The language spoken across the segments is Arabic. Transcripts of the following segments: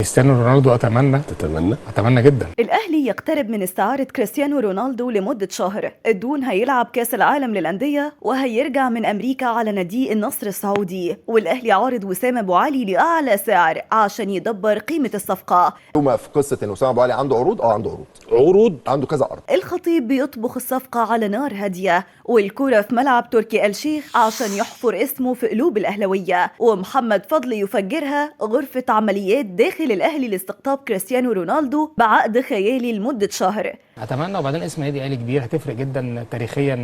كريستيانو رونالدو اتمنى جدا. الاهلي يقترب من استعارة كريستيانو رونالدو لمدة شهر. الدون هيلعب كاس العالم للأندية وهيرجع من امريكا على نادي النصر السعودي، والاهلي عارض وسام ابو علي لاعلى سعر عشان يدبر قيمة الصفقة. هما في قصة ان وسام ابو علي عنده عروض عنده عروض عنده كذا عرض. الخطيب بيطبخ الصفقة على نار هادية، والكرة في ملعب تركي آل الشيخ عشان يحفر اسمه في قلوب الأهلوية، ومحمد فضل يفجرها غرفة عمليات داخل الأهلي لاستقطاب كريستيانو رونالدو بعقد خيالي لمدة شهر. اتمنى. وبعدين اسم نادي اهلي كبير، هتفرق جدا تاريخيا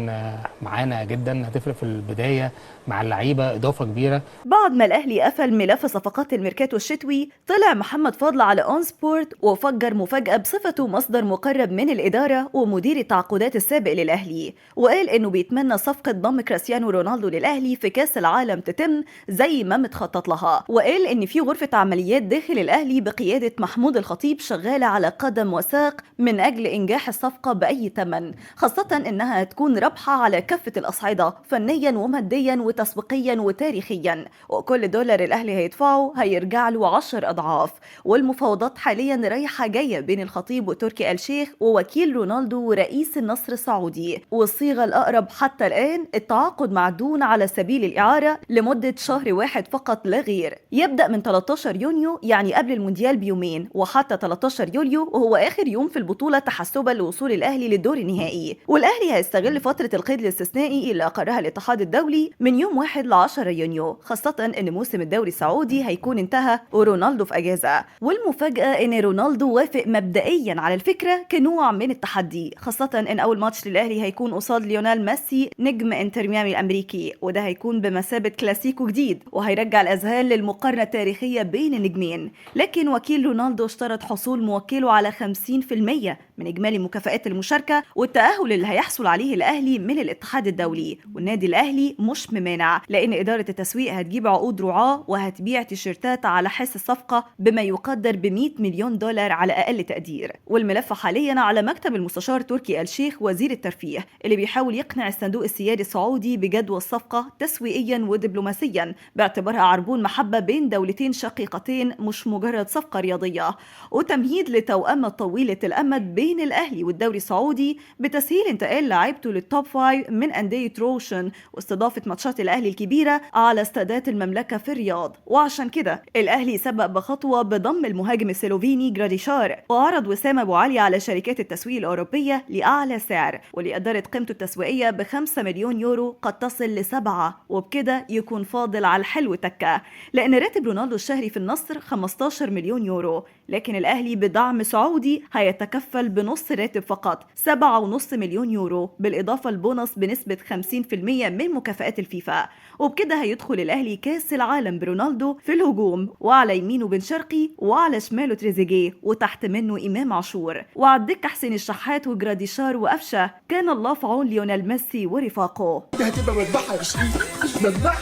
معانا جدا، هتفرق في البدايه مع اللعيبه، اضافه كبيره. بعد ما الاهلي قفل ملف صفقات الميركاتو الشتوي، طلع محمد فضل على اون سبورت وفجر مفاجاه بصفته مصدر مقرب من الاداره ومدير التعاقدات السابق للاهلي، وقال انه بيتمنى صفقه ضم كريستيانو رونالدو للاهلي في كاس العالم تتم زي ما متخطط لها، وقال ان في غرفه عمليات داخل الاهلي بقياده محمود الخطيب شغاله على قدم وساق من اجل انجاح الصفقه باي ثمن، خاصه انها هتكون رابحه على كافه الاصعده فنيا وماديا وتسويقيا وتاريخيا، وكل دولار الاهلي هيدفعه هيرجع له 10 اضعاف. والمفاوضات حاليا رايحه جايه بين الخطيب وتركي آل الشيخ ووكيل رونالدو ورئيس النصر السعودي، والصيغه الاقرب حتى الان التعاقد مع دون على سبيل الاعاره لمده شهر واحد فقط لا غير، يبدا من 13 يونيو يعني قبل المونديال بيومين، وحتى 13 يوليو وهو اخر يوم في البطوله تحسبا لوصول الاهلي للدور النهائي. والاهلي هيستغل فتره القيد الاستثنائي اللي اقرها الاتحاد الدولي من يوم 1 ل 10 يونيو، خاصة ان موسم الدوري السعودي هيكون انتهى ورونالدو في اجازة. والمفاجأة ان رونالدو وافق مبدئيا على الفكرة كنوع من التحدي، خاصة ان اول ماتش للاهلي هيكون قصاد ليونيل ميسي نجم انتر ميامي الامريكي، وده هيكون بمثابة كلاسيكو جديد وهيرجع الاذهان للمقارنة التاريخية بين النجمين. لكن وكيل رونالدو اشترط حصول موكله على 50% من اجمالي مكافآت المشاركة والتأهل اللي هيحصل عليه الاهلي من الاتحاد الدولي، والنادي الاهلي مش ممانع لان اداره التسويق هتجيب عقود رعاه وهتبيع تيشيرتات على حس الصفقه بما يقدر ب 100 مليون دولار على اقل تقدير. والملف حاليا على مكتب المستشار تركي آل الشيخ وزير الترفيه اللي بيحاول يقنع الصندوق السيادي السعودي بجدوى الصفقه تسويقيا ودبلوماسيا باعتبارها عربون محبه بين دولتين شقيقتين مش مجرد صفقه رياضيه، وتمهيد لتوأمة طويله الامد بين الاهلي والدوري السعودي بتسهيل انتقال لاعيبته للتوب 5 من انديه روشن واستضافه ماتشات الاهلي الكبيره على استادات المملكه في الرياض. وعشان كده الاهلي سبق بخطوه بضم المهاجم السلوفيني جراديشار، وعرض وسام ابو علي على شركات التسويق الاوروبيه لاعلى سعر، واللي قدرت قيمته التسويقيه ب5 مليون يورو قد تصل ل7، وبكده يكون فاضل على الحلو تكه، لان راتب رونالدو الشهري في النصر 15 مليون يورو، لكن الاهلي بدعم سعودي هيتكفل بنص راتب فقط 7.5 مليون يورو، بالاضافه لبونص بنسبه 50% من مكافآت الفيفا، وبكده هيدخل الاهلي كاس العالم برونالدو في الهجوم، وعلى يمينه بن شرقي وعلى شماله تريزيجيه وتحت منه امام عاشور، وعلى الدكه حسين الشحات وجراديشار وقفشه. كان الله في عون ليونيل ميسي ورفاقه. دي هتبقى مذبحه يا شريف، مذبحه.